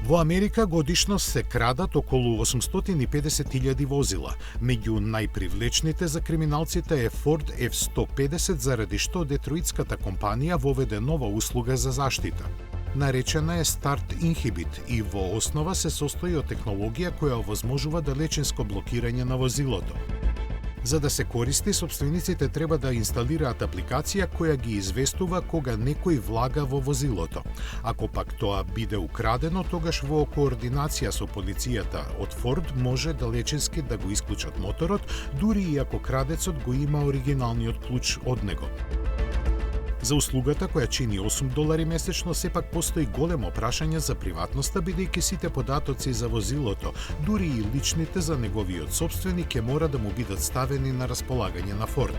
Во Америка годишно се крадат околу 850.000 возила. Меѓу најпривлечните за криминалците е Ford F-150, заради што детроитската компанија воведе нова услуга за заштита. Наречена е Start Inhibit и во основа се состои од технологија која овозможува далечинско блокирање на возилото. За да се користи, собствениците треба да инсталираат апликација која ги известува кога некој влага во возилото. Ако пак тоа биде украдено, тогаш во координација со полицијата од Ford може далечински да го исклучат моторот, дури и ако крадецот го има оригиналниот клуч од него. За услугата, која чини $8 месечно, сепак постои големо прашање за приватноста, бидејќи сите податоци за возилото, дури и личните за неговиот собственик, ќе мора да му бидат ставени на располагање на Ford.